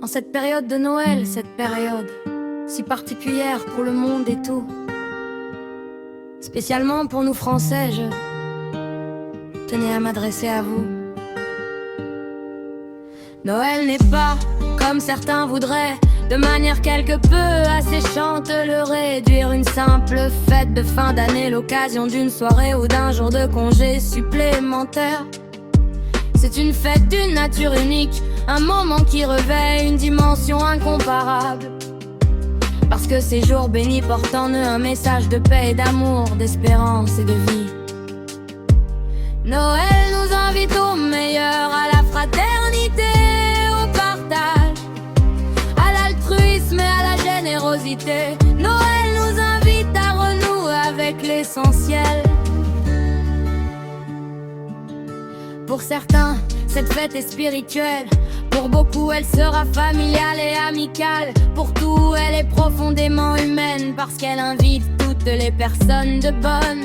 En cette période de Noël, cette période si particulière pour le monde et tout, spécialement pour nous Français, je tenais à m'adresser à vous. Noël n'est pas, comme certains voudraient, de manière quelque peu asséchante, le réduire une simple fête de fin d'année, l'occasion d'une soirée ou d'un jour de congé supplémentaire. C'est une fête d'une nature unique, un moment qui revêt une dimension incomparable. Parce que ces jours bénis portent en eux un message de paix et d'amour, d'espérance et de vie. Noël nous invite au meilleur, à la fraternité, au partage, à l'altruisme et à la générosité. Noël nous invite à renouer avec l'essentiel. Pour certains, cette fête est spirituelle. Pour beaucoup, elle sera familiale et amicale. Pour tout, elle est profondément humaine, parce qu'elle invite toutes les personnes de bonne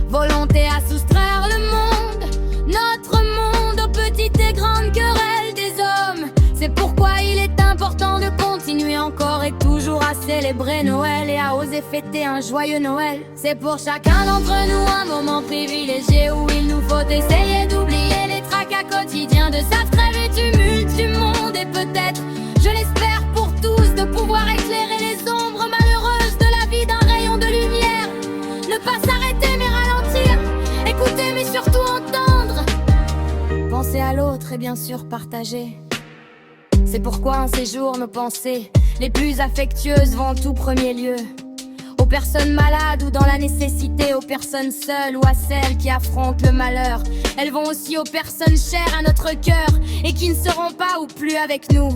volonté à soustraire le monde, notre monde, aux petites et grandes querelles des hommes. C'est pourquoi il est important de continuer encore et toujours à célébrer Noël et à oser fêter un joyeux Noël. C'est pour chacun d'entre nous un moment privilégié où il nous faut essayer d'oublier les tracas quotidiens de cette trêve et tumulte du monde. Et peut-être, je l'espère pour tous, de pouvoir éclairer les ombres malheureuses de la vie d'un rayon de lumière. Ne pas s'arrêter mais ralentir, écouter mais surtout entendre, penser à l'autre et bien sûr partager. C'est pourquoi en ces jours nos pensées les plus affectueuses vont en tout premier lieu aux personnes malades ou dans la nécessité, aux personnes seules ou à celles qui affrontent le malheur. Elles vont aussi aux personnes chères à notre cœur et qui ne seront pas ou plus avec nous.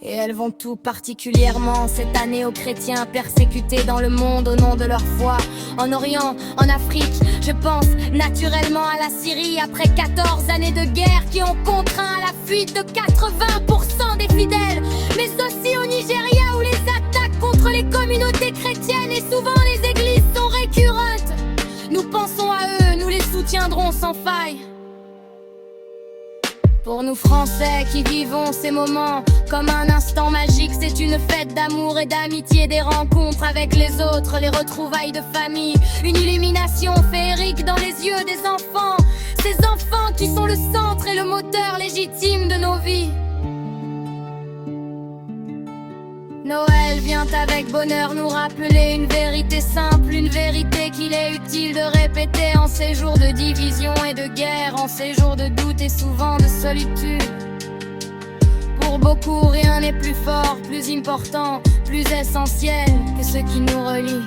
Et elles vont tout particulièrement cette année aux chrétiens persécutés dans le monde au nom de leur foi. En Orient, en Afrique, je pense naturellement à la Syrie après 14 années de guerre qui ont contraint à la fuite de 80% des fidèles. Mais aussi au Nigeria où les attaques contre les communautés chrétiennes et souvent les églises sont récurrentes. Nous pensons à eux, nous les soutiendrons sans faille. Pour nous Français qui vivons ces moments comme un instant magique, c'est une fête d'amour et d'amitié, des rencontres avec les autres, les retrouvailles de famille, une illumination féerique dans les yeux des enfants, ces enfants qui sont le centre et le moteur légitime de nos vies. Noël vient avec bonheur nous rappeler une vérité simple, une vérité qu'il est utile de répéter en ces jours de division et de guerre, en ces jours de doute et souvent de solitude. Pour beaucoup, rien n'est plus fort, plus important, plus essentiel que ce qui nous relie.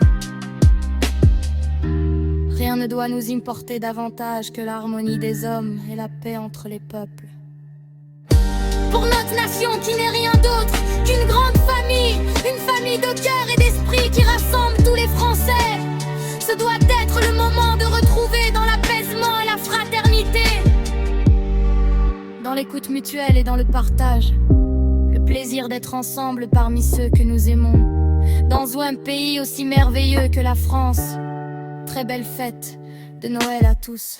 Rien ne doit nous importer davantage que l'harmonie des hommes et la paix entre les peuples. Pour notre nation qui n'est rien d'autre qu'une grande famille, une famille de cœur et d'esprit qui rassemble tous les Français. Ce doit être le moment de retrouver dans l'apaisement et la fraternité, dans l'écoute mutuelle et dans le partage, le plaisir d'être ensemble parmi ceux que nous aimons. Dans un pays aussi merveilleux que la France, très belle fête de Noël à tous.